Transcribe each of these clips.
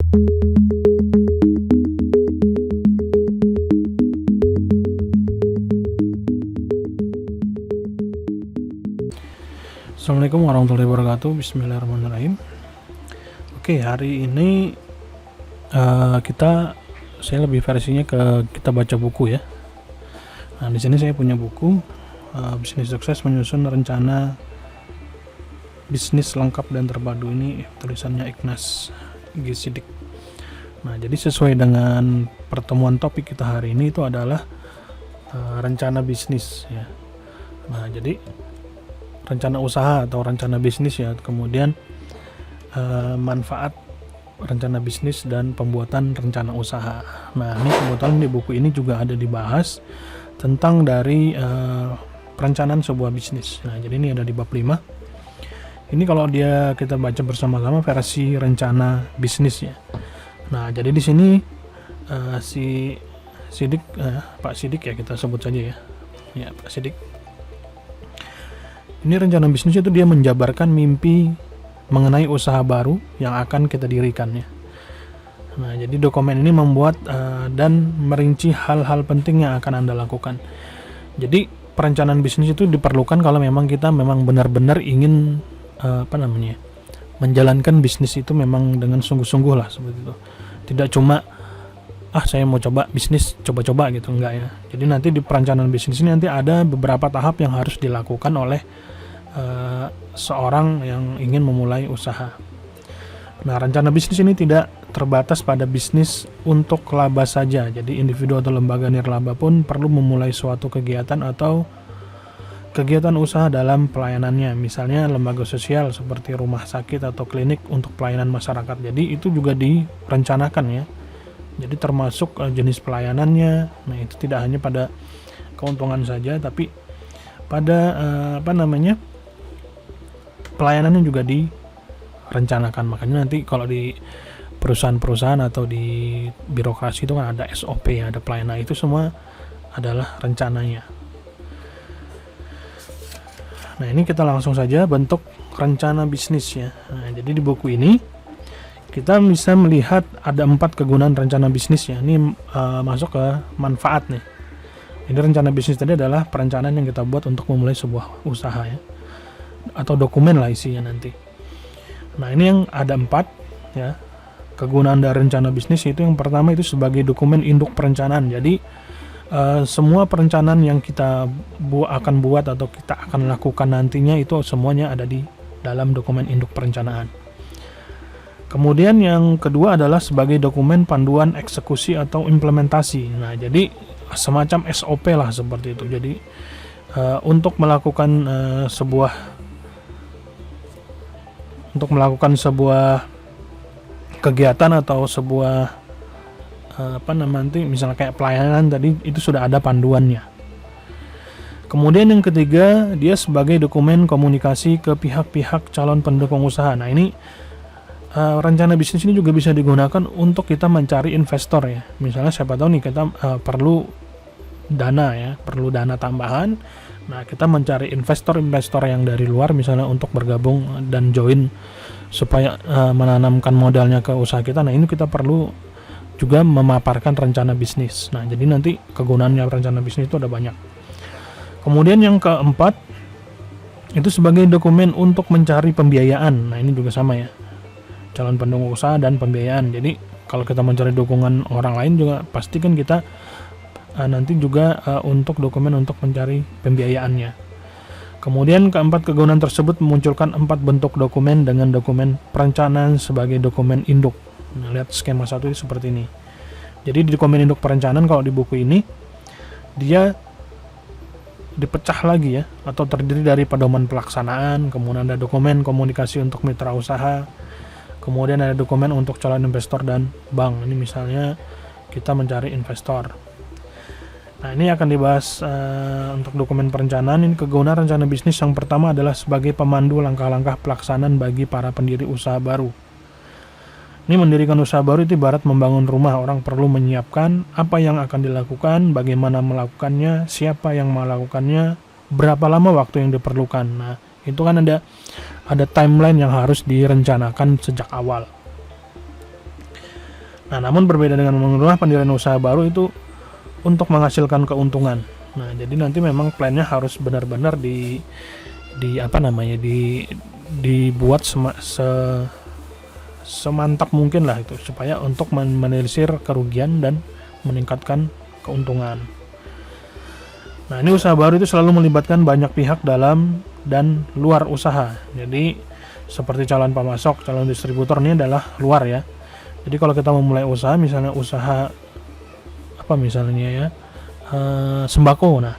Assalamualaikum warahmatullahi wabarakatuh. Bismillahirrahmanirrahim. Oke, hari ini saya lebih versinya kita baca buku ya. Nah, di sini saya punya buku Bisnis Sukses Menyusun Rencana Bisnis Lengkap dan Terpadu. Ini tulisannya Ignas G. Siddiq. Nah, jadi sesuai dengan pertemuan topik kita hari ini itu adalah rencana bisnis ya. Nah, jadi rencana usaha atau rencana bisnis ya, kemudian manfaat rencana bisnis dan pembuatan rencana usaha. Nah, ini kebetulan di buku ini juga ada dibahas tentang dari perencanaan sebuah bisnis. Nah, jadi ini ada di bab 5. Ini kalau kita baca bersama-sama versi rencana bisnis ya. Nah, jadi di sini si Siddiq, Pak Siddiq ya, kita sebut saja ya. Ya, Pak Siddiq. Ini rencana bisnis itu dia menjabarkan mimpi mengenai usaha baru yang akan kita dirikan ya. Nah, jadi dokumen ini membuat dan merinci hal-hal penting yang akan Anda lakukan. Jadi perencanaan bisnis itu diperlukan kalau memang kita benar-benar ingin menjalankan bisnis itu memang dengan sungguh-sungguh lah seperti itu. Tidak cuma saya mau coba bisnis coba-coba gitu, enggak ya. Jadi nanti di perencanaan bisnis ini nanti ada beberapa tahap yang harus dilakukan oleh seorang yang ingin memulai usaha. Nah, rencana bisnis ini tidak terbatas pada bisnis untuk laba saja. Jadi individu atau lembaga nirlaba pun perlu memulai suatu kegiatan atau kegiatan usaha dalam pelayanannya. Misalnya lembaga sosial seperti rumah sakit atau klinik untuk pelayanan masyarakat. Jadi itu juga direncanakan ya. Jadi termasuk jenis pelayanannya. Nah, itu tidak hanya pada keuntungan saja, tapi pada pelayanannya juga direncanakan. Makanya nanti kalau di perusahaan-perusahaan atau di birokrasi itu kan ada SOP ya, ada pelayanan, itu semua adalah rencananya. Nah, ini kita langsung saja bentuk rencana bisnis ya. Nah, jadi di buku ini kita bisa melihat ada 4 kegunaan rencana bisnis ya. Ini masuk ke manfaat nih. Ini rencana bisnis tadi adalah perencanaan yang kita buat untuk memulai sebuah usaha ya, atau dokumen lah isinya nanti. Nah, ini yang ada 4 ya. Kegunaan dari rencana bisnis itu yang pertama itu sebagai dokumen induk perencanaan. Jadi semua perencanaan yang kita akan buat atau kita akan lakukan nantinya itu semuanya ada di dalam dokumen induk perencanaan. Kemudian yang kedua adalah sebagai dokumen panduan eksekusi atau implementasi. Nah, jadi semacam SOP lah seperti itu. Jadi untuk melakukan sebuah kegiatan atau sebuah misalnya kayak pelayanan tadi, itu sudah ada panduannya. Kemudian yang ketiga, dia sebagai dokumen komunikasi ke pihak-pihak calon pendukung usaha. Nah, ini rencana bisnis ini juga bisa digunakan untuk kita mencari investor ya. Misalnya siapa tahu nih kita perlu dana tambahan. Nah, kita mencari investor-investor yang dari luar misalnya untuk bergabung dan join supaya menanamkan modalnya ke usaha kita. Nah, ini kita perlu juga memaparkan rencana bisnis. Nah, jadi nanti kegunaannya rencana bisnis itu ada banyak. Kemudian yang keempat itu sebagai dokumen untuk mencari pembiayaan. Nah, ini juga sama ya, calon pendukung usaha dan pembiayaan. Jadi kalau kita mencari dukungan orang lain juga pasti kan kita nanti juga untuk dokumen untuk mencari pembiayaannya. Kemudian keempat kegunaan tersebut memunculkan 4 bentuk dokumen dengan dokumen perencanaan sebagai dokumen induk. Nah, lihat skema 1 ini seperti ini. Jadi di dokumen induk perencanaan kalau di buku ini dia dipecah lagi ya, atau terdiri dari pedoman pelaksanaan, kemudian ada dokumen komunikasi untuk mitra usaha, kemudian ada dokumen untuk calon investor dan bank. Ini misalnya kita mencari investor. Nah, ini akan dibahas untuk dokumen perencanaan. Ini kegunaan rencana bisnis yang pertama adalah sebagai pemandu langkah-langkah pelaksanaan bagi para pendiri usaha baru. Ini mendirikan usaha baru itu ibarat membangun rumah. Orang perlu menyiapkan apa yang akan dilakukan, bagaimana melakukannya, siapa yang melakukannya, berapa lama waktu yang diperlukan. Nah, itu kan ada timeline yang harus direncanakan sejak awal. Nah, namun berbeda dengan membangun rumah, pendirian usaha baru itu untuk menghasilkan keuntungan. Nah, jadi nanti memang plannya harus benar-benar dibuat semantap mungkin lah itu, supaya untuk menelisir kerugian dan meningkatkan keuntungan. Nah, ini usaha baru itu selalu melibatkan banyak pihak dalam dan luar usaha. Jadi seperti calon pemasok, calon distributor, ini adalah luar ya. Jadi kalau kita memulai usaha, misalnya usaha apa misalnya ya, sembako. Nah,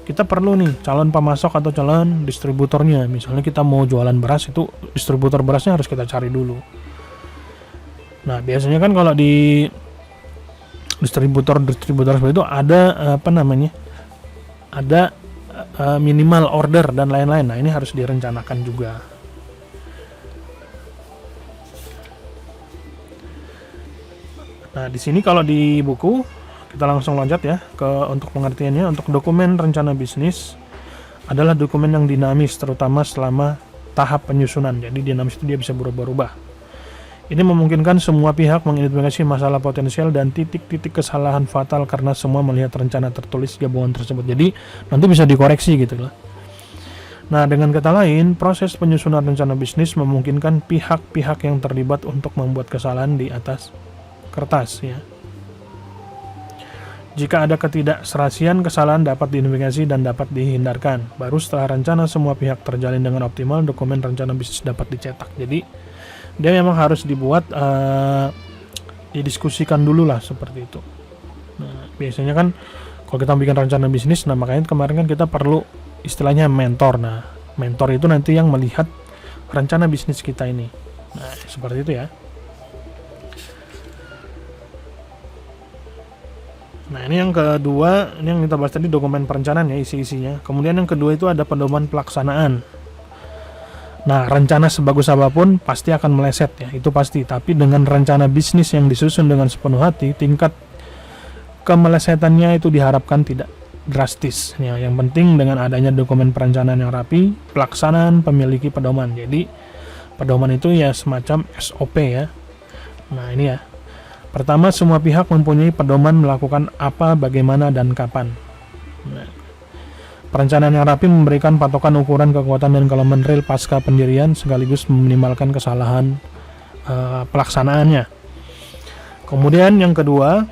kita perlu nih calon pemasok atau calon distributornya. Misalnya kita mau jualan beras, itu distributor berasnya harus kita cari dulu. Nah, biasanya kan kalau di distributor seperti itu ada ada minimal order dan lain-lain. Nah, ini harus direncanakan juga. Nah, di sini kalau di buku kita langsung loncat ya ke untuk pengertiannya. Untuk dokumen rencana bisnis adalah dokumen yang dinamis, terutama selama tahap penyusunan. Jadi dinamis itu dia bisa berubah-ubah. Ini memungkinkan semua pihak mengidentifikasi masalah potensial dan titik-titik kesalahan fatal karena semua melihat rencana tertulis gabungan tersebut. Jadi nanti bisa dikoreksi gitu loh. Nah, dengan kata lain, proses penyusunan rencana bisnis memungkinkan pihak-pihak yang terlibat untuk membuat kesalahan di atas kertas ya. Jika ada ketidakserasian, kesalahan dapat diidentifikasi dan dapat dihindarkan. Baru setelah rencana semua pihak terjalin dengan optimal, dokumen rencana bisnis dapat dicetak. Jadi dia memang harus dibuat, didiskusikan dulu lah seperti itu. Nah, biasanya kan kalau kita bikin rencana bisnis, nah makanya kemarin kan kita perlu istilahnya mentor. Nah, mentor itu nanti yang melihat rencana bisnis kita ini. Nah, seperti itu ya. Nah, ini yang kedua, ini yang kita bahas tadi dokumen perencanaan ya, isi-isinya. Kemudian yang kedua itu ada pedoman pelaksanaan. Nah, rencana sebagus apapun pasti akan meleset ya, itu pasti. Tapi dengan rencana bisnis yang disusun dengan sepenuh hati, tingkat kemelesetannya itu diharapkan tidak drastis. Ya, yang penting dengan adanya dokumen perencanaan yang rapi, pelaksanaan memiliki pedoman. Jadi pedoman itu ya semacam SOP ya. Nah, ini ya. Pertama, semua pihak mempunyai pedoman melakukan apa, bagaimana, dan kapan. Nah, perencanaan yang rapi memberikan patokan ukuran kekuatan dan kelemahan real pasca pendirian sekaligus meminimalkan kesalahan pelaksanaannya. Kemudian yang kedua,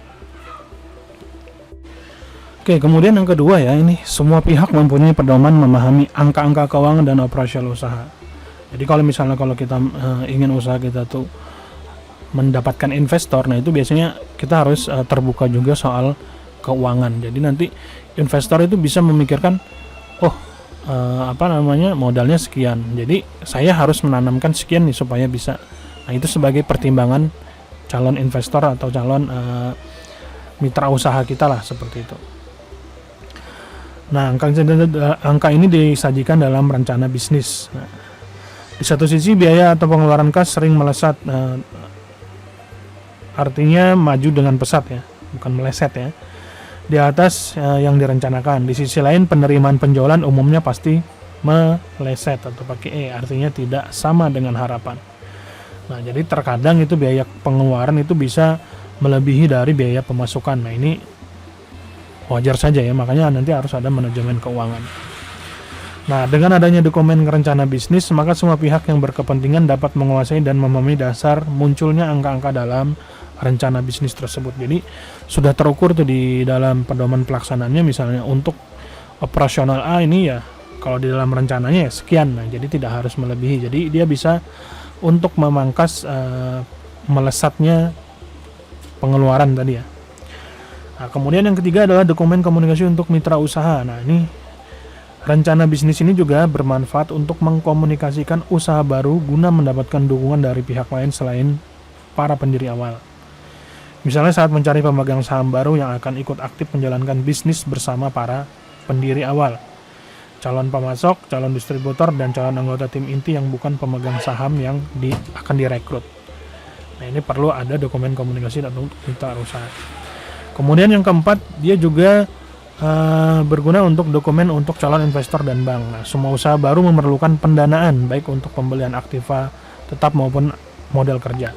ya, ini semua pihak mempunyai pedoman memahami angka-angka keuangan dan operasional usaha. Jadi kalau kita ingin usaha kita tuh mendapatkan investor, nah itu biasanya kita harus terbuka juga soal keuangan. Jadi nanti investor itu bisa memikirkan, modalnya sekian, jadi saya harus menanamkan sekian nih supaya bisa. Nah, itu sebagai pertimbangan calon investor atau calon mitra usaha kita lah, seperti itu. Nah, angka ini disajikan dalam rencana bisnis. Nah, di satu sisi biaya atau pengeluaran kas sering melesat, artinya maju dengan pesat ya, bukan meleset ya, di atas yang direncanakan. Di sisi lain, penerimaan penjualan umumnya pasti meleset atau pakai artinya tidak sama dengan harapan. Nah, jadi terkadang itu biaya pengeluaran itu bisa melebihi dari biaya pemasukan. Nah, ini wajar saja ya, makanya nanti harus ada manajemen keuangan. Nah, dengan adanya dokumen rencana bisnis, maka semua pihak yang berkepentingan dapat menguasai dan memahami dasar munculnya angka-angka dalam rencana bisnis tersebut. Jadi sudah terukur tuh di dalam pedoman pelaksanaannya, misalnya untuk operasional A ini ya, kalau di dalam rencananya ya sekian. Nah, jadi tidak harus melebihi. Jadi dia bisa untuk memangkas melesatnya pengeluaran tadi ya. Nah, kemudian yang ketiga adalah dokumen komunikasi untuk mitra usaha. Nah, ini rencana bisnis ini juga bermanfaat untuk mengkomunikasikan usaha baru guna mendapatkan dukungan dari pihak lain selain para pendiri awal. Misalnya saat mencari pemegang saham baru yang akan ikut aktif menjalankan bisnis bersama para pendiri awal, calon pemasok, calon distributor, dan calon anggota tim inti yang bukan pemegang saham yang akan direkrut. Nah, ini perlu ada dokumen komunikasi untuk mitra usaha. Kemudian yang keempat, dia juga berguna untuk dokumen untuk calon investor dan bank. Nah, semua usaha baru memerlukan pendanaan baik untuk pembelian aktiva tetap maupun modal kerja.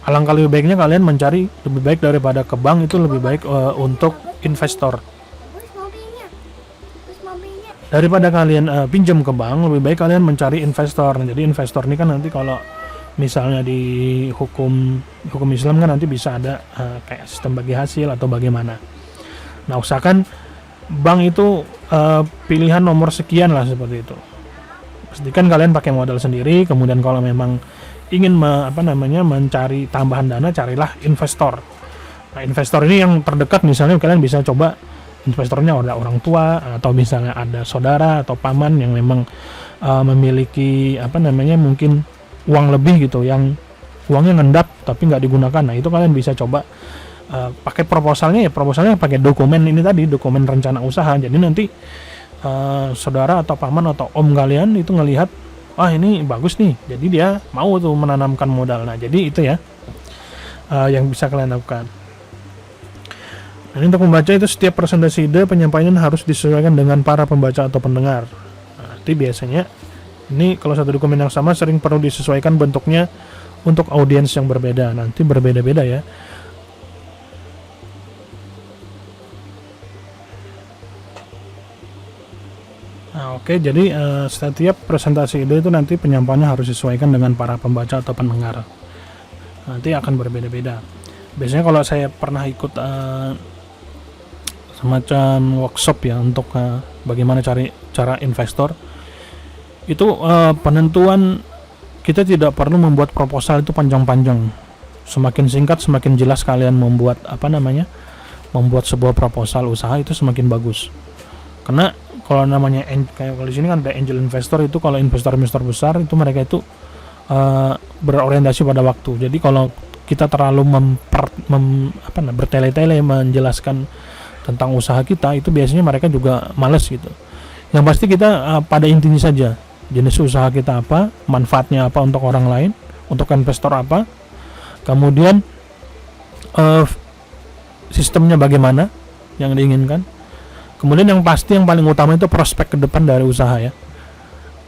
alangkah lebih baiknya kalian mencari lebih baik daripada ke bank, itu lebih baik untuk investor. Daripada kalian pinjam ke bank, lebih baik kalian mencari investor. Jadi investor ini kan nanti kalau misalnya di hukum Islam kan nanti bisa ada kayak sistem bagi hasil atau bagaimana. Nah, usahakan bank itu pilihan nomor sekian lah, seperti itu. Pastikan kalian pakai modal sendiri. Kemudian kalau memang ingin mencari tambahan dana, carilah investor. Nah, investor ini yang terdekat, misalnya kalian bisa coba investornya ada orang tua, atau misalnya ada saudara atau paman yang memang memiliki mungkin uang lebih gitu, yang uangnya ngendap tapi nggak digunakan. Nah, itu kalian bisa coba pakai proposalnya pakai dokumen ini tadi, dokumen rencana usaha. Jadi nanti saudara atau paman atau om kalian itu ngelihat, ini bagus nih, jadi dia mau tuh menanamkan modal. Nah, jadi itu ya yang bisa kalian lakukan. Nah, untuk membaca itu setiap presentasi ide penyampaian harus disesuaikan dengan para pembaca atau pendengar. Nah, nanti biasanya ini kalau satu dokumen yang sama sering perlu disesuaikan bentuknya untuk audiens yang berbeda. Nanti berbeda-beda ya. Nah, oke, jadi setiap presentasi ide itu nanti penyampaiannya harus disesuaikan dengan para pembaca atau pendengar. Nanti akan berbeda-beda. Biasanya kalau saya pernah ikut semacam workshop ya untuk bagaimana cara investor, itu penentuan kita tidak perlu membuat proposal itu panjang-panjang. Semakin singkat semakin jelas kalian membuat membuat sebuah proposal usaha, itu semakin bagus. Karena kalau namanya kayak kalau di sini kan ada angel investor, itu kalau investor besar itu mereka itu berorientasi pada waktu. Jadi kalau kita terlalu bertele-tele menjelaskan tentang usaha kita, itu biasanya mereka juga males gitu. Yang pasti kita pada intinya saja, jenis usaha kita apa, manfaatnya apa untuk orang lain, untuk investor apa, kemudian sistemnya bagaimana yang diinginkan, kemudian yang pasti yang paling utama itu prospek ke depan dari usaha ya.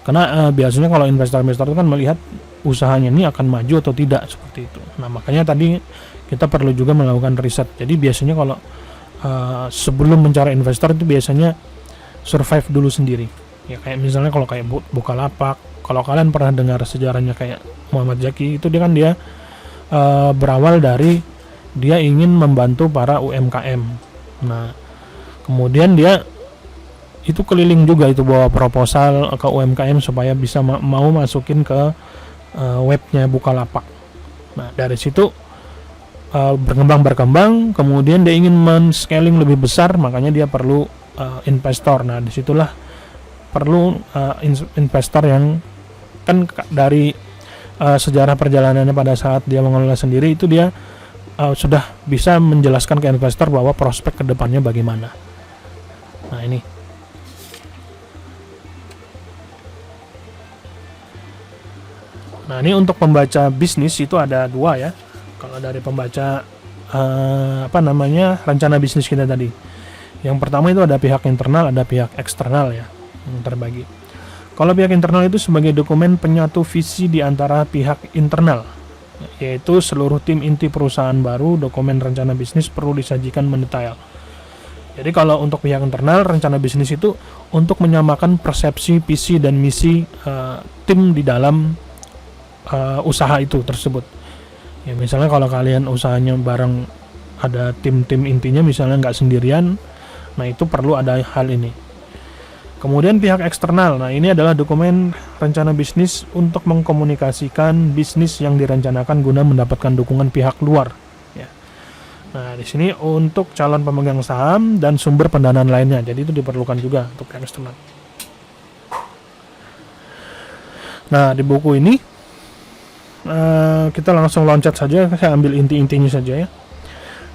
Karena biasanya kalau investor-investor itu kan melihat usahanya ini akan maju atau tidak, seperti itu. Nah, makanya tadi kita perlu juga melakukan riset. Jadi biasanya kalau sebelum mencari investor itu biasanya survive dulu sendiri ya. Kayak misalnya kalau kayak Bukalapak, kalau kalian pernah dengar sejarahnya kayak Muhammad Zaki, itu dia berawal dari dia ingin membantu para UMKM. Nah, kemudian dia itu keliling juga, itu bawa proposal ke UMKM supaya bisa mau masukin ke webnya Bukalapak. Nah, dari situ berkembang, kemudian dia ingin men-scaling lebih besar, makanya dia perlu investor. Nah, disitulah perlu investor yang kan dari sejarah perjalanannya pada saat dia mengelola sendiri, itu dia sudah bisa menjelaskan ke investor bahwa prospek kedepannya bagaimana. Nah, ini untuk pembaca bisnis itu ada dua ya. Kalau dari pembaca rencana bisnis kita tadi, yang pertama itu ada pihak internal, ada pihak eksternal ya, yang terbagi. Kalau pihak internal itu sebagai dokumen penyatu visi di antara pihak internal, yaitu seluruh tim inti perusahaan baru, dokumen rencana bisnis perlu disajikan mendetail. Jadi kalau untuk pihak internal, rencana bisnis itu untuk menyamakan persepsi, visi, dan misi tim di dalam usaha itu tersebut. Ya, misalnya kalau kalian usahanya bareng ada tim-tim intinya, misalnya nggak sendirian, nah itu perlu ada hal ini. Kemudian pihak eksternal, nah ini adalah dokumen rencana bisnis untuk mengkomunikasikan bisnis yang direncanakan guna mendapatkan dukungan pihak luar. Ya. Nah, di sini untuk calon pemegang saham dan sumber pendanaan lainnya, jadi itu diperlukan juga untuk pihak eksternal. Nah, di buku ini kita langsung loncat saja, saya ambil inti-intinya saja ya.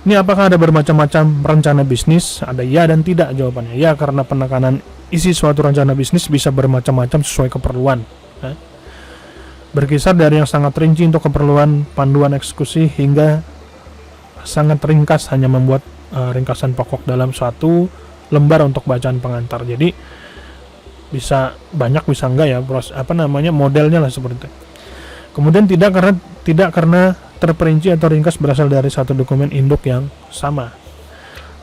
Ini apakah ada bermacam-macam rencana bisnis? Ada ya dan tidak jawabannya. Ya, karena penekanan isi suatu rencana bisnis bisa bermacam-macam sesuai keperluan. Berkisar dari yang sangat rinci untuk keperluan panduan eksekusi hingga sangat ringkas, hanya membuat ringkasan pokok dalam suatu lembar untuk bacaan pengantar. Jadi bisa banyak bisa enggak ya, modelnya lah seperti itu. Kemudian tidak karena terperinci atau ringkas berasal dari satu dokumen induk yang sama.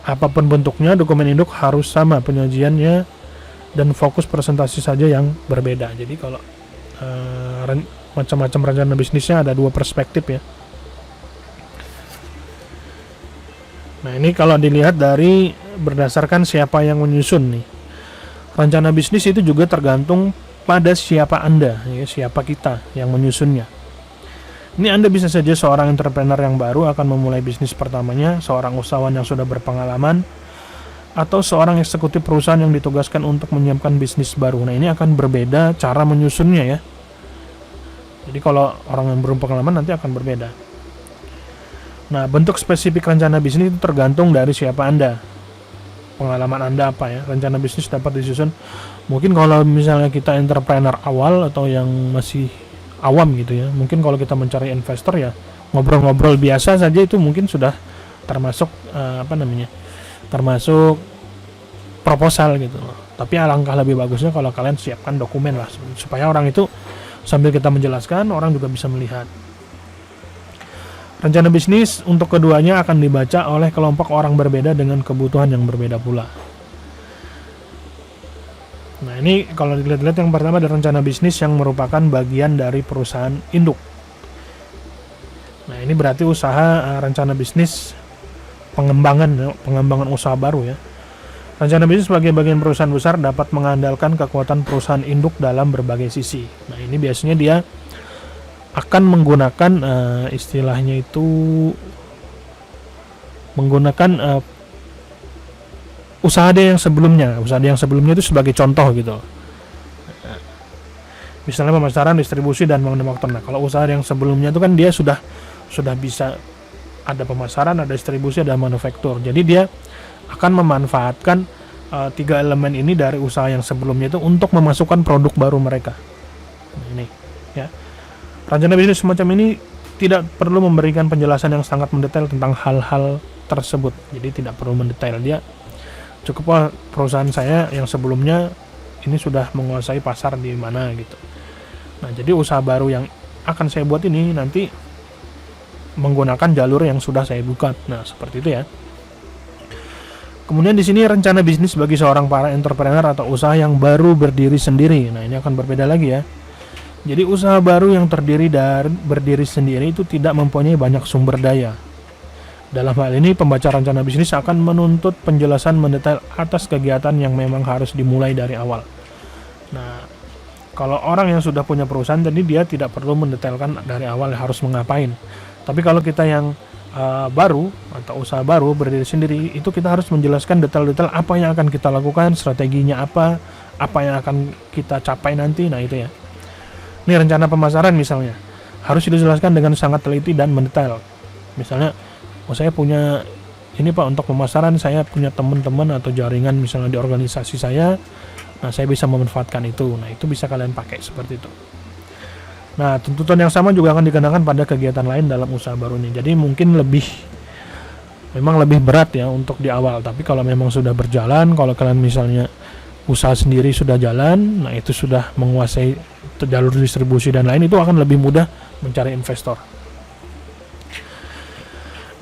Apapun bentuknya, dokumen induk harus sama penyajiannya dan fokus presentasi saja yang berbeda. Jadi kalau macam-macam rencana bisnisnya ada dua perspektif ya. Nah, ini kalau dilihat dari berdasarkan siapa yang menyusun nih. Rencana bisnis itu juga tergantung pada siapa Anda, ya, siapa kita yang menyusunnya. Ini Anda bisa saja seorang entrepreneur yang baru akan memulai bisnis pertamanya, seorang usahawan yang sudah berpengalaman, atau seorang eksekutif perusahaan yang ditugaskan untuk menyiapkan bisnis baru. Nah, ini akan berbeda cara menyusunnya ya. Jadi kalau orang yang belum pengalaman nanti akan berbeda. Nah, bentuk spesifik rencana bisnis itu tergantung dari siapa Anda. Pengalaman Anda apa ya. Rencana bisnis dapat disusun. Mungkin kalau misalnya kita entrepreneur awal atau yang masih awam gitu ya. Mungkin kalau kita mencari investor ya ngobrol-ngobrol biasa saja itu mungkin sudah termasuk termasuk proposal gitu loh. Tapi alangkah lebih bagusnya kalau kalian siapkan dokumen lah supaya orang itu sambil kita menjelaskan orang juga bisa melihat. Rencana bisnis untuk keduanya akan dibaca oleh kelompok orang berbeda dengan kebutuhan yang berbeda pula. Nah, ini kalau dilihat-lihat yang pertama ada rencana bisnis yang merupakan bagian dari perusahaan induk. Nah, ini berarti usaha rencana bisnis pengembangan usaha baru ya. Rencana bisnis sebagai bagian perusahaan besar dapat mengandalkan kekuatan perusahaan induk dalam berbagai sisi. Nah, ini biasanya dia akan menggunakan istilahnya itu menggunakan usaha dia yang sebelumnya itu sebagai contoh gitu. Misalnya pemasaran, distribusi dan manufaktur. Nah, kalau usaha yang sebelumnya itu kan dia sudah bisa ada pemasaran, ada distribusi, ada manufaktur. Jadi dia akan memanfaatkan tiga elemen ini dari usaha yang sebelumnya itu untuk memasukkan produk baru mereka. Nah, ini ya. Rencana bisnis semacam ini tidak perlu memberikan penjelasan yang sangat mendetail tentang hal-hal tersebut. Jadi tidak perlu mendetail, dia cukup perusahaan saya yang sebelumnya ini sudah menguasai pasar di mana gitu. Nah, jadi usaha baru yang akan saya buat ini nanti menggunakan jalur yang sudah saya buka. Nah, seperti itu ya. Kemudian di sini rencana bisnis bagi seorang para entrepreneur atau usaha yang baru berdiri sendiri. Nah, ini akan berbeda lagi ya. Jadi usaha baru yang berdiri sendiri itu tidak mempunyai banyak sumber daya. Dalam hal ini pembaca rencana bisnis akan menuntut penjelasan mendetail atas kegiatan yang memang harus dimulai dari awal. Nah, kalau orang yang sudah punya perusahaan jadi dia tidak perlu mendetailkan dari awal harus mengapain. Tapi kalau kita yang baru atau usaha baru berdiri sendiri itu kita harus menjelaskan detail-detail apa yang akan kita lakukan, strateginya apa yang akan kita capai nanti. Nah, itu ya. Ini rencana pemasaran misalnya harus dijelaskan dengan sangat teliti dan mendetail. Misalnya, saya punya ini Pak untuk pemasaran, saya punya teman-teman atau jaringan misalnya di organisasi saya. Nah, saya bisa memanfaatkan itu. Nah, itu bisa kalian pakai seperti itu. Nah, tuntutan yang sama juga akan dikenakan pada kegiatan lain dalam usaha baru ini. Jadi mungkin memang lebih berat ya untuk di awal. Tapi kalau memang sudah berjalan, kalau kalian misalnya usaha sendiri sudah jalan, nah itu sudah menguasai jalur distribusi dan lain, itu akan lebih mudah mencari investor.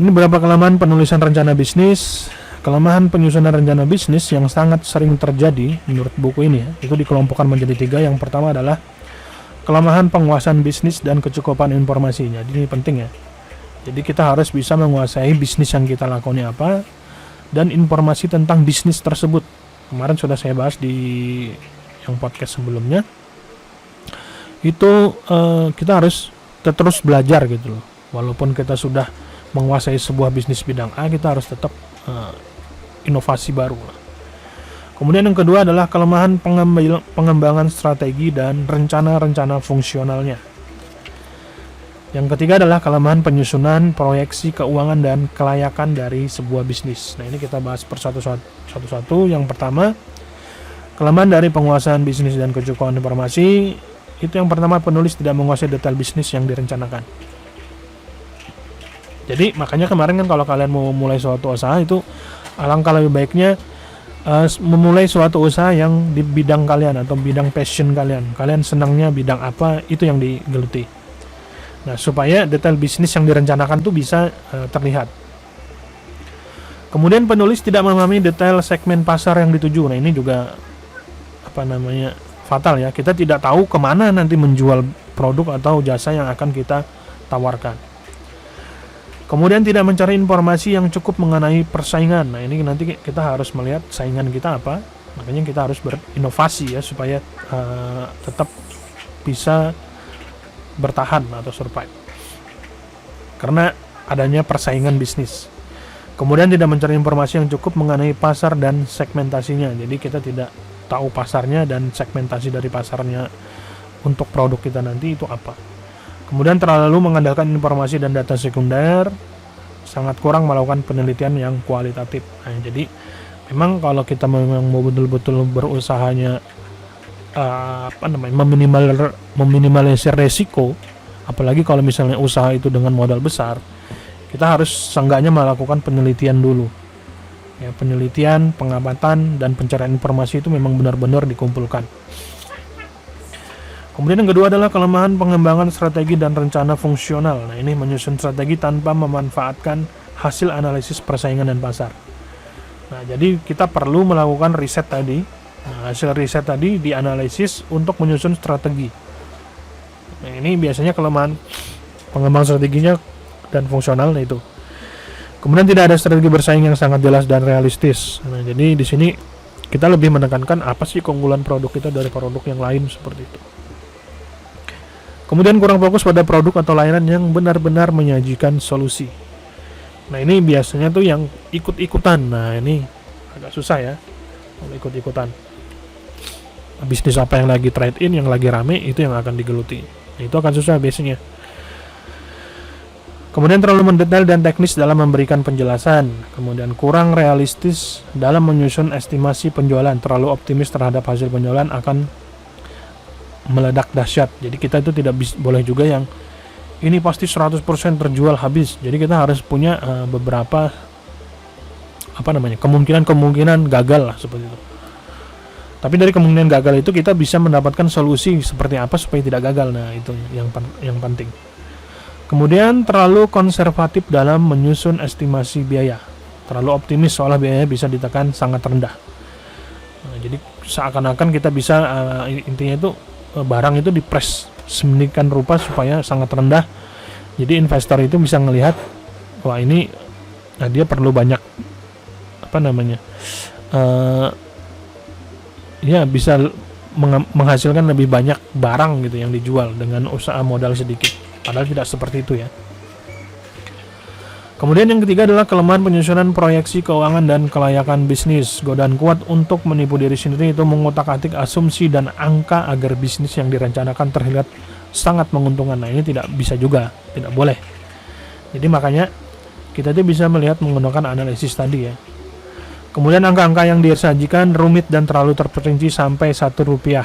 Ini beberapa kelemahan penulisan rencana bisnis. Kelemahan penyusunan rencana bisnis yang sangat sering terjadi menurut buku ini ya, itu dikelompokkan menjadi 3. Yang pertama adalah kelemahan penguasaan bisnis dan kecukupan informasinya. Jadi ini penting ya. Jadi kita harus bisa menguasai bisnis yang kita lakoni apa dan informasi tentang bisnis tersebut. Kemarin sudah saya bahas di yang podcast sebelumnya. Itu kita harus terus belajar gitu loh. Walaupun kita sudah menguasai sebuah bisnis bidang A, kita harus tetap inovasi baru. Kemudian yang kedua adalah kelemahan pengembangan strategi dan rencana-rencana fungsionalnya. Yang ketiga adalah kelemahan penyusunan proyeksi keuangan dan kelayakan dari sebuah bisnis. Nah, ini kita bahas satu-satu. Yang pertama, kelemahan dari penguasaan bisnis dan kecukupan informasi. Itu yang pertama, penulis tidak menguasai detail bisnis yang direncanakan. Jadi makanya kemarin kan kalau kalian mau mulai suatu usaha itu alangkah lebih baiknya memulai suatu usaha yang di bidang kalian atau bidang passion kalian. Kalian senangnya bidang apa, itu yang digeluti. Nah, supaya detail bisnis yang direncanakan tuh bisa terlihat. Kemudian penulis tidak memahami detail segmen pasar yang dituju. Nah, ini juga fatal ya. Kita tidak tahu kemana nanti menjual produk atau jasa yang akan kita tawarkan. Kemudian tidak mencari informasi yang cukup mengenai persaingan. Nah, ini nanti kita harus melihat saingan kita apa. Makanya kita harus berinovasi ya supaya tetap bisa bertahan atau survive. Karena adanya persaingan bisnis. Kemudian tidak mencari informasi yang cukup mengenai pasar dan segmentasinya. Jadi kita tidak tahu pasarnya dan segmentasi dari pasarnya untuk produk kita nanti itu apa. Kemudian terlalu mengandalkan informasi dan data sekunder, sangat kurang melakukan penelitian yang kualitatif. Nah, jadi memang kalau kita memang mau betul-betul berusahanya meminimalisir resiko, apalagi kalau misalnya usaha itu dengan modal besar, kita harus seenggaknya melakukan penelitian dulu. Ya, penelitian, pengamatan, dan pencarian informasi itu memang benar-benar dikumpulkan. Kemudian yang kedua adalah kelemahan pengembangan strategi dan rencana fungsional. Nah, ini menyusun strategi tanpa memanfaatkan hasil analisis persaingan dan pasar. Nah, jadi kita perlu melakukan riset tadi. Nah, hasil riset tadi dianalisis untuk menyusun strategi. Nah, ini biasanya kelemahan pengembangan strateginya dan fungsional itu. Kemudian tidak ada strategi bersaing yang sangat jelas dan realistis. Nah, jadi di sini kita lebih menekankan apa sih keunggulan produk kita dari produk yang lain seperti itu. Kemudian kurang fokus pada produk atau layanan yang benar-benar menyajikan solusi. Nah, ini biasanya tuh yang ikut-ikutan. Nah, ini agak susah ya kalau ikut-ikutan. Bisnis apa yang lagi trade in, yang lagi rame, itu yang akan digeluti. Nah, itu akan susah biasanya. Kemudian terlalu mendetail dan teknis dalam memberikan penjelasan. Kemudian kurang realistis dalam menyusun estimasi penjualan. Terlalu optimis terhadap hasil penjualan akan meledak dahsyat. Jadi kita itu tidak boleh juga yang ini pasti 100% terjual habis. Jadi kita harus punya beberapa kemungkinan gagal lah seperti itu. Tapi dari kemungkinan gagal itu kita bisa mendapatkan solusi seperti apa supaya tidak gagal. Nah, itu yang penting. Kemudian terlalu konservatif dalam menyusun estimasi biaya. Terlalu optimis soal biaya bisa ditekan sangat rendah. Nah, jadi seakan-akan kita bisa intinya itu barang itu dipres sedemikian rupa supaya sangat rendah. Jadi investor itu bisa melihat wah ini dia perlu banyak bisa menghasilkan lebih banyak barang gitu yang dijual dengan usaha modal sedikit. Padahal tidak seperti itu ya. Kemudian yang ketiga adalah kelemahan penyusunan proyeksi keuangan dan kelayakan bisnis. Godaan kuat untuk menipu diri sendiri itu mengutak-atik asumsi dan angka agar bisnis yang direncanakan terlihat sangat menguntungkan. Nah, ini tidak bisa juga, tidak boleh. Jadi makanya kita tuh bisa melihat menggunakan analisis tadi ya. Kemudian angka-angka yang disajikan rumit dan terlalu terperinci sampai Rp1.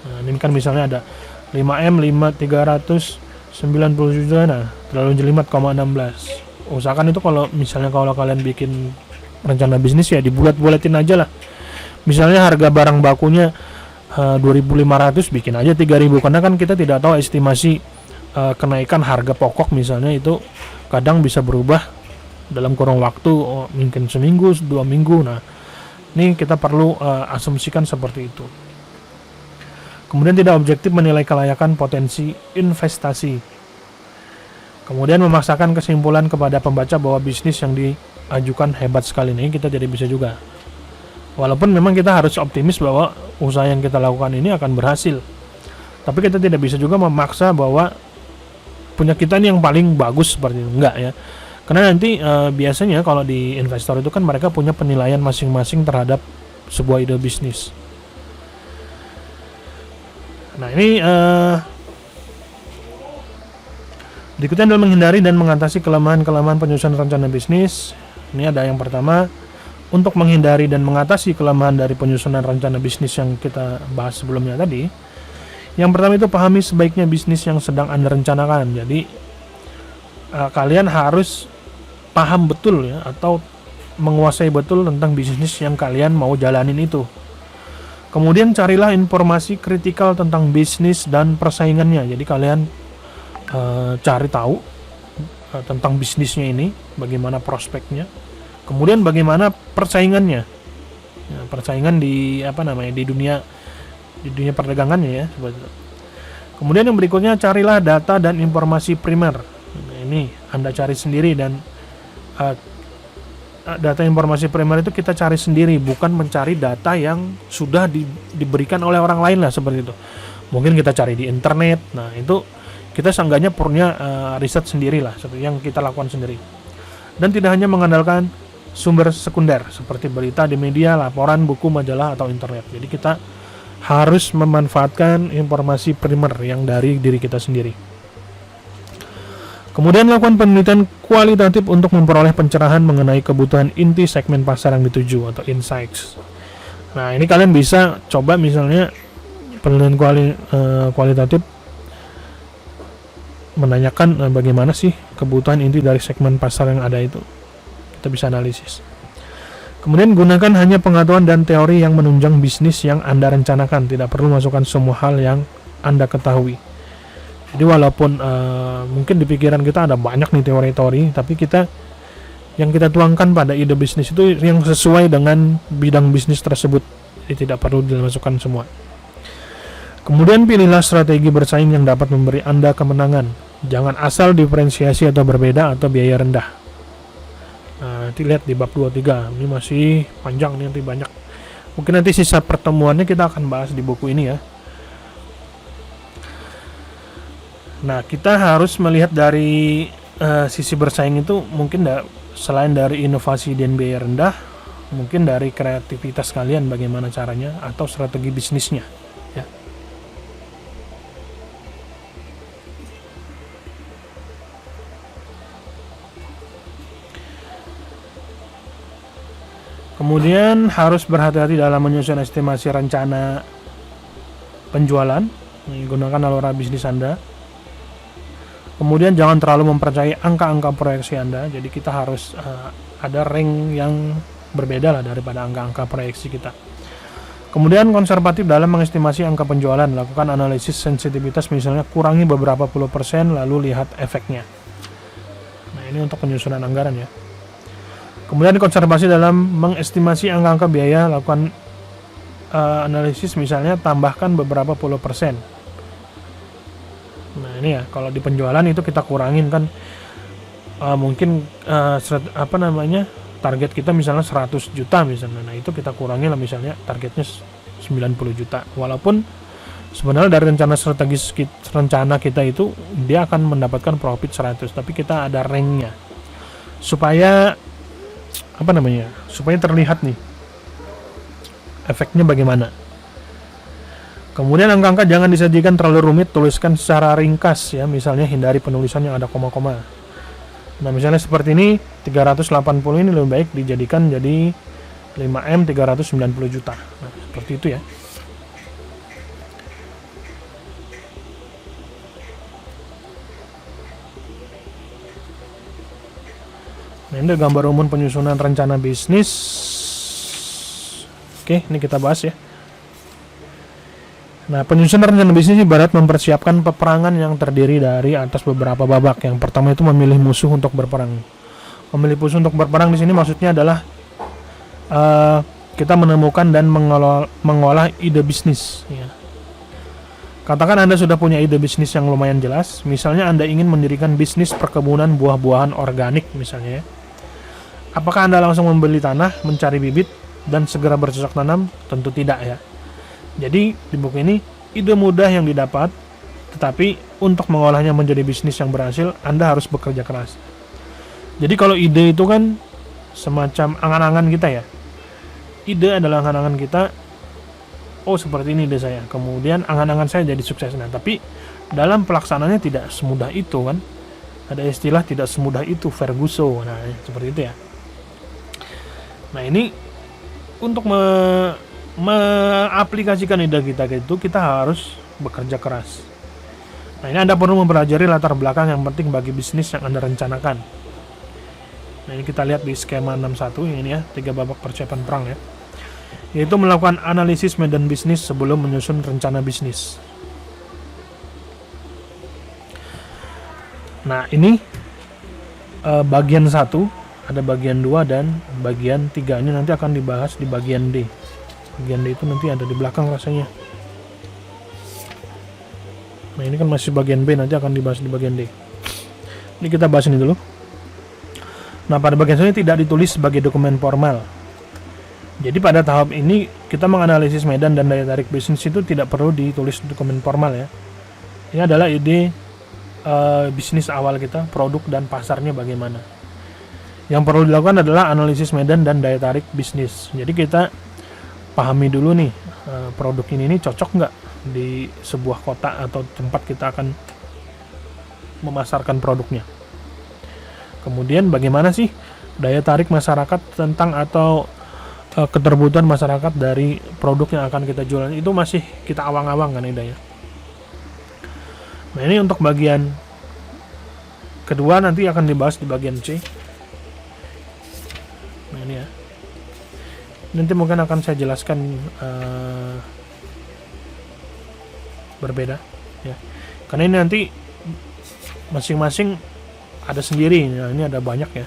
Nah, ini kan misalnya ada 5M, 390 juta, nah terlalu jelimet, 16. Usahakan itu kalau kalian bikin rencana bisnis ya dibulat-bulatin aja lah. Misalnya harga barang bakunya 2.500, bikin aja 3.000, karena kan kita tidak tahu estimasi kenaikan harga pokok misalnya itu kadang bisa berubah dalam kurang waktu mungkin seminggu, 2 minggu. Nah, ini kita perlu asumsikan seperti itu. Kemudian tidak objektif menilai kelayakan potensi investasi. Kemudian memaksakan kesimpulan kepada pembaca bahwa bisnis yang diajukan hebat sekali. Ini kita jadi bisa juga. Walaupun memang kita harus optimis bahwa usaha yang kita lakukan ini akan berhasil. Tapi kita tidak bisa juga memaksa bahwa punya kita ini yang paling bagus seperti itu. Enggak ya. Karena nanti biasanya kalau di investor itu kan mereka punya penilaian masing-masing terhadap sebuah ide bisnis. Nah, ini berikutnya adalah menghindari dan mengatasi kelemahan-kelemahan penyusunan rencana bisnis. Ini ada yang pertama, untuk menghindari dan mengatasi kelemahan dari penyusunan rencana bisnis yang kita bahas sebelumnya tadi. Yang pertama itu pahami sebaiknya bisnis yang sedang Anda rencanakan. Jadi kalian harus paham betul ya, atau menguasai betul tentang bisnis yang kalian mau jalanin itu. Kemudian carilah informasi kritikal tentang bisnis dan persaingannya. Jadi kalian cari tahu tentang bisnisnya ini, bagaimana prospeknya, kemudian bagaimana persaingannya, ya, persaingan di di dunia perdagangannya ya. Kemudian yang berikutnya, carilah data dan informasi primer. Nah, ini Anda cari sendiri, dan data informasi primer itu kita cari sendiri, bukan mencari data yang sudah diberikan oleh orang lain lah, seperti itu. Mungkin kita cari di internet. Nah, itu kita seenggaknya punya riset sendiri lah, seperti yang kita lakukan sendiri. Dan tidak hanya mengandalkan sumber sekunder seperti berita di media, laporan, buku, majalah, atau internet. Jadi kita harus memanfaatkan informasi primer yang dari diri kita sendiri. Kemudian lakukan penelitian kualitatif untuk memperoleh pencerahan mengenai kebutuhan inti segmen pasar yang dituju, atau insights. Nah, ini kalian bisa coba misalnya penelitian kualitatif menanyakan bagaimana sih kebutuhan inti dari segmen pasar yang ada itu. Kita bisa analisis. Kemudian gunakan hanya pengetahuan dan teori yang menunjang bisnis yang Anda rencanakan. Tidak perlu masukkan semua hal yang Anda ketahui. Jadi walaupun mungkin di pikiran kita ada banyak nih teori-teori, tapi yang kita tuangkan pada ide bisnis itu yang sesuai dengan bidang bisnis tersebut. Jadi tidak perlu dimasukkan semua. Kemudian pilihlah strategi bersaing yang dapat memberi Anda kemenangan. Jangan asal diferensiasi atau berbeda atau biaya rendah. Nah, nanti lihat di bab 23. Ini masih panjang nih, nanti banyak. Mungkin nanti sisa pertemuannya kita akan bahas di buku ini ya. Nah, kita harus melihat dari sisi bersaing itu, mungkin selain dari inovasi dan biaya rendah, mungkin dari kreativitas kalian bagaimana caranya, atau strategi bisnisnya ya. Kemudian harus berhati-hati dalam menyusun estimasi rencana penjualan, menggunakan alur bisnis Anda. Kemudian jangan terlalu mempercayai angka-angka proyeksi Anda. Jadi kita harus ada rank yang berbeda lah daripada angka-angka proyeksi kita. Kemudian konservatif dalam mengestimasi angka penjualan. Lakukan analisis sensitivitas, misalnya kurangi beberapa puluh persen lalu lihat efeknya. Nah, ini untuk penyusunan anggaran ya. Kemudian konservasi dalam mengestimasi angka-angka biaya. Lakukan analisis, misalnya tambahkan beberapa puluh persen. Nah, ini ya, kalau di penjualan itu kita kurangin kan, mungkin target kita misalnya 100 juta misalnya. Nah, itu kita kurangin lah, misalnya targetnya 90 juta. Walaupun sebenarnya dari rencana kita itu dia akan mendapatkan profit 100, tapi kita ada ranknya supaya supaya terlihat nih efeknya bagaimana. Kemudian angka-angka jangan disajikan terlalu rumit, tuliskan secara ringkas ya, misalnya hindari penulisan yang ada koma-koma. Nah, misalnya seperti ini, 380 ini lebih baik dijadikan jadi 5M 390 juta. Nah, seperti itu ya. Nah, ini gambar umum penyusunan rencana bisnis. Oke, ini kita bahas ya. Nah, penyusunan rencana bisnis ibarat mempersiapkan peperangan yang terdiri dari atas beberapa babak. Yang pertama itu memilih musuh untuk berperang. Memilih musuh untuk berperang di sini maksudnya adalah kita menemukan dan mengolah ide bisnis. Ya. Katakan Anda sudah punya ide bisnis yang lumayan jelas. Misalnya Anda ingin mendirikan bisnis perkebunan buah-buahan organik misalnya. Ya. Apakah Anda langsung membeli tanah, mencari bibit, dan segera bercocok tanam? Tentu tidak ya. Jadi di buku ini ide mudah yang didapat, tetapi untuk mengolahnya menjadi bisnis yang berhasil Anda harus bekerja keras. Jadi kalau ide itu kan semacam angan-angan kita ya. Ide adalah angan-angan kita. Oh, seperti ini ide saya. Kemudian angan-angan saya jadi sukses. Nah, tapi dalam pelaksanaannya tidak semudah itu kan. Ada istilah tidak semudah itu, Ferguson. Nah, seperti itu ya. Nah, ini untuk mengaplikasikan ide kita itu kita harus bekerja keras. Nah, ini Anda perlu mempelajari latar belakang yang penting bagi bisnis yang Anda rencanakan. Nah, ini kita lihat di skema 61 ini ya, 3 babak persiapan perang ya. Yaitu melakukan analisis medan bisnis sebelum menyusun rencana bisnis. Nah, ini bagian 1, ada bagian 2 dan bagian 3. Ini nanti akan dibahas di bagian D. Bagian D itu nanti ada di belakang rasanya. Nah, ini kan masih bagian B, nanti akan dibahas di bagian D. Ini kita bahas ini dulu. Nah, pada bagian ini tidak ditulis sebagai dokumen formal. Jadi pada tahap ini kita menganalisis medan dan daya tarik bisnis itu tidak perlu ditulis dokumen formal ya. Ini adalah ide bisnis awal kita, produk dan pasarnya bagaimana. Yang perlu dilakukan adalah analisis medan dan daya tarik bisnis. Jadi kita pahami dulu nih, produk ini cocok nggak di sebuah kota atau tempat kita akan memasarkan produknya. Kemudian bagaimana sih daya tarik masyarakat tentang atau keterbutuhan masyarakat dari produk yang akan kita jual. Itu masih kita awang-awang kan idenya. Nah, ini untuk bagian kedua nanti akan dibahas di bagian C. Nah, ini ya. Nanti mungkin akan saya jelaskan berbeda ya. Karena ini nanti masing-masing ada sendiri. Nah, ini ada banyak ya.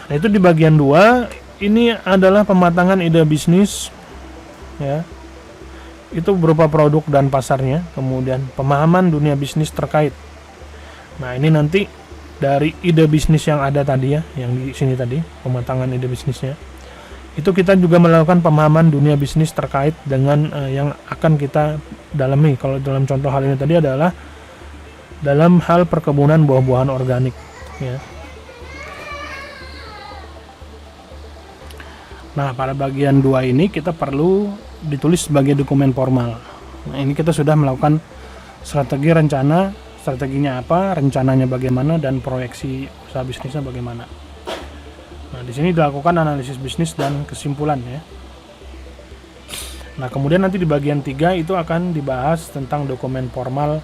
Nah, itu di bagian 2 ini adalah pematangan ide bisnis ya. Itu berupa produk dan pasarnya, kemudian pemahaman dunia bisnis terkait. Nah, ini nanti dari ide bisnis yang ada tadi ya, yang di sini tadi, pematangan ide bisnisnya. Itu kita juga melakukan pemahaman dunia bisnis terkait dengan yang akan kita dalami. Kalau dalam contoh hal ini tadi adalah dalam hal perkebunan buah-buahan organik ya. Nah, pada bagian 2 ini kita perlu ditulis sebagai dokumen formal. Nah, ini kita sudah melakukan strategi rencana, strateginya apa, rencananya bagaimana, dan proyeksi usaha bisnisnya bagaimana. Nah, di sini dilakukan analisis bisnis dan kesimpulan ya. Nah, kemudian nanti di bagian 3 itu akan dibahas tentang dokumen formal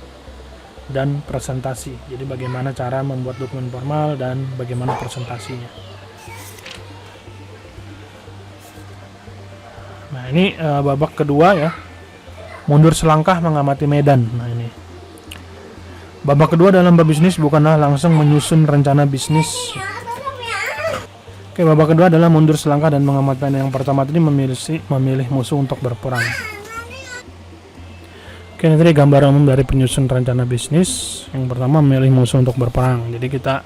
dan presentasi. Jadi bagaimana cara membuat dokumen formal dan bagaimana presentasinya. Nah, ini babak kedua ya, mundur selangkah mengamati medan. Nah, ini babak kedua dalam berbisnis bukanlah langsung menyusun rencana bisnis. Oke, babak kedua adalah mundur selangkah dan mengamati medan. Yang pertama tadi memilih musuh untuk berperang. Oke, ini tadi gambaran umum dari penyusun rencana bisnis. Yang pertama memilih musuh untuk berperang. Jadi kita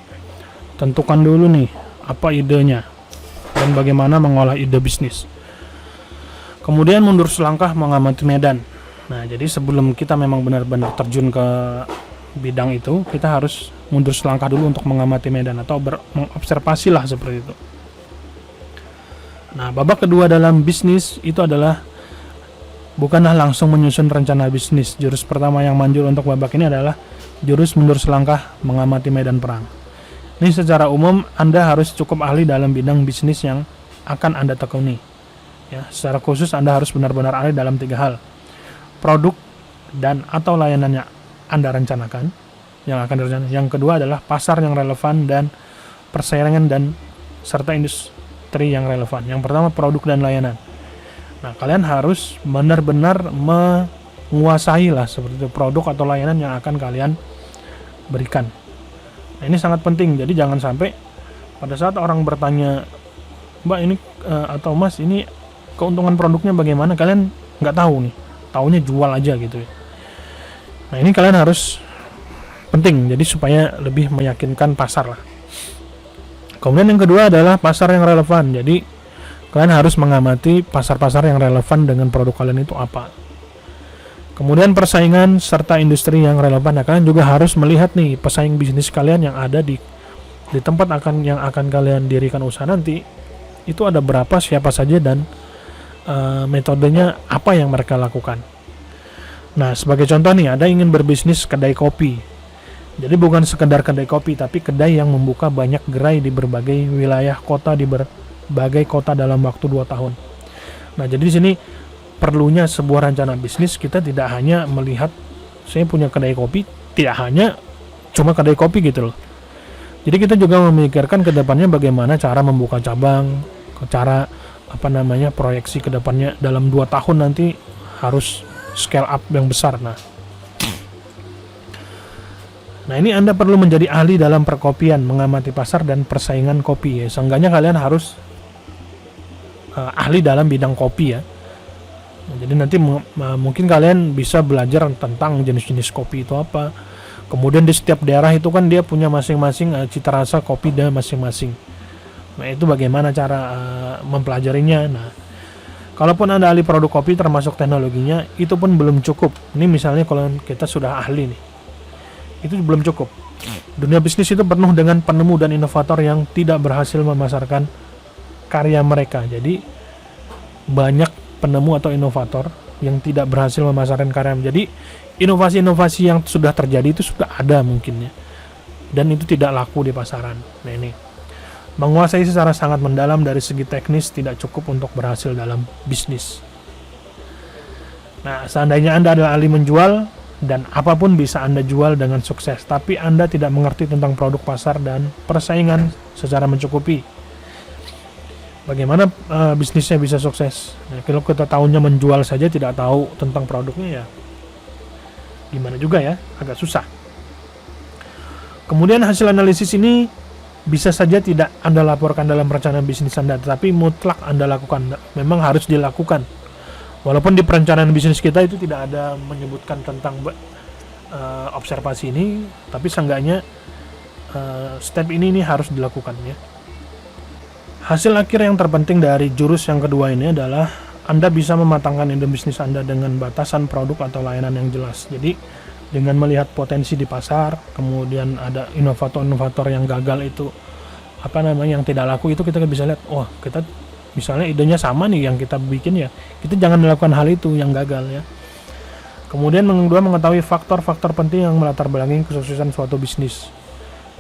tentukan dulu nih apa idenya dan bagaimana mengolah ide bisnis. Kemudian mundur selangkah mengamati medan. Nah, jadi sebelum kita memang benar-benar terjun ke bidang itu, kita harus mundur selangkah dulu untuk mengamati medan atau mengobservasi lah seperti itu. Nah, babak kedua dalam bisnis itu adalah bukanlah langsung menyusun rencana bisnis. Jurus pertama yang manjur untuk babak ini adalah jurus mundur selangkah mengamati medan perang. Ini secara umum Anda harus cukup ahli dalam bidang bisnis yang akan Anda tekuni. Ya, secara khusus Anda harus benar-benar ahli dalam 3 hal. Produk dan atau layanannya Anda rencanakan, yang akan direncanakan. Yang kedua adalah pasar yang relevan dan persaingan dan serta industri yang relevan. Yang pertama produk dan layanan. Nah, kalian harus benar-benar menguasai lah seperti itu produk atau layanan yang akan kalian berikan. Nah, ini sangat penting. Jadi jangan sampai pada saat orang bertanya, Mbak ini atau Mas ini keuntungan produknya bagaimana, kalian nggak tahu nih, taunya jual aja gitu ya. Nah, ini kalian harus penting, jadi supaya lebih meyakinkan pasar lah. Kemudian yang kedua adalah pasar yang relevan. Jadi kalian harus mengamati pasar-pasar yang relevan dengan produk kalian itu apa. Kemudian persaingan serta industri yang relevan. Nah, kalian juga harus melihat nih pesaing bisnis kalian yang ada di tempat yang akan kalian dirikan usaha nanti. Itu ada berapa, siapa saja, dan metodenya apa yang mereka lakukan. Nah, sebagai contoh nih, ada ingin berbisnis kedai kopi. Jadi bukan sekedar kedai kopi, tapi kedai yang membuka banyak gerai di berbagai wilayah kota, di berbagai kota dalam waktu 2 tahun. Nah, jadi di sini perlunya sebuah rencana bisnis. Kita tidak hanya melihat saya punya kedai kopi, tidak hanya cuma kedai kopi gitu loh. Jadi kita juga memikirkan ke depannya bagaimana cara membuka cabang, cara proyeksi ke depannya dalam 2 tahun nanti harus scale up yang besar. Nah, Nah, ini Anda perlu menjadi ahli dalam perkopian, mengamati pasar dan persaingan kopi ya. Seenggaknya kalian harus ahli dalam bidang kopi ya. Nah, jadi nanti mungkin kalian bisa belajar tentang jenis-jenis kopi itu apa. Kemudian di setiap daerah itu kan dia punya masing-masing cita rasa kopi dan masing-masing. Nah, itu bagaimana cara mempelajarinya. Nah, kalaupun Anda ahli produk kopi termasuk teknologinya, itu pun belum cukup. Ini misalnya kalau kita sudah ahli nih, itu belum cukup. Dunia bisnis itu penuh dengan penemu dan inovator yang tidak berhasil memasarkan karya mereka. Jadi banyak penemu atau inovator yang tidak berhasil memasarkan karya. Jadi inovasi-inovasi yang sudah terjadi itu sudah ada mungkin ya, dan itu tidak laku di pasaran. Nah, ini menguasai secara sangat mendalam dari segi teknis tidak cukup untuk berhasil dalam bisnis. Nah, seandainya Anda adalah ahli menjual dan apapun bisa Anda jual dengan sukses, tapi Anda tidak mengerti tentang produk pasar dan persaingan secara mencukupi, bagaimana bisnisnya bisa sukses? Nah, kalau kita tahunya menjual saja tidak tahu tentang produknya ya gimana juga ya, agak susah. Kemudian hasil analisis ini bisa saja tidak Anda laporkan dalam perencanaan bisnis Anda, tetapi mutlak Anda lakukan, memang harus dilakukan. Walaupun di perencanaan bisnis kita itu tidak ada menyebutkan tentang observasi ini, tapi seenggaknya step ini harus dilakukan ya. Hasil akhir yang terpenting dari jurus yang kedua ini adalah Anda bisa mematangkan ide bisnis Anda dengan batasan produk atau layanan yang jelas. Jadi dengan melihat potensi di pasar, kemudian ada inovator-inovator yang gagal itu yang tidak laku, itu kita bisa lihat, oh kita misalnya idenya sama nih yang kita bikin ya, kita jangan melakukan hal itu yang gagal ya. Kemudian yang kedua, mengetahui faktor-faktor penting yang melatar belakangi kesuksesan suatu bisnis.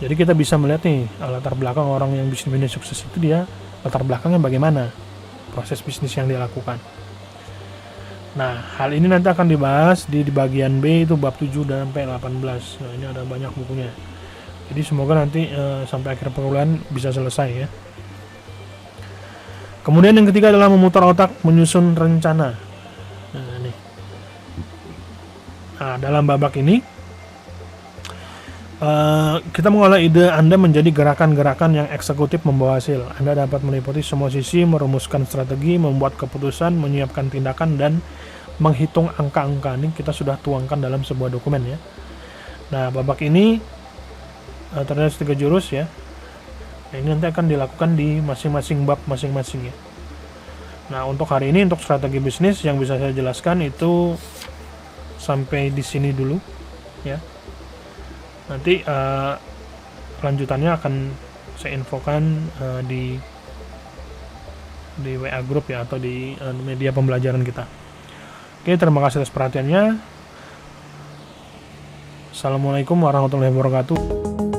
Jadi kita bisa melihat nih latar belakang orang yang bisnis sukses itu, dia latar belakangnya bagaimana, proses bisnis yang dia lakukan. Nah, hal ini nanti akan dibahas di bagian B, itu bab 7 dan sampai 18. Nah, ini ada banyak bukunya. Jadi semoga nanti sampai akhir perkuliahan bisa selesai ya. Kemudian yang ketiga adalah memutar otak, menyusun rencana. Nah, dalam babak ini kita mengolah ide Anda menjadi gerakan-gerakan yang eksekutif membawa hasil. Anda dapat meliputi semua sisi, merumuskan strategi, membuat keputusan, menyiapkan tindakan, dan menghitung angka-angka. Ini kita sudah tuangkan dalam sebuah dokumen ya. Nah, babak ini terdapat 3 jurus ya. Nah, ini nanti akan dilakukan di masing-masing bab masing-masing ya. Nah, untuk hari ini, untuk strategi bisnis yang bisa saya jelaskan itu sampai di sini dulu ya. Nanti lanjutannya akan saya infokan di WA group ya, atau di media pembelajaran kita. Oke, terima kasih atas perhatiannya. Assalamualaikum warahmatullahi wabarakatuh.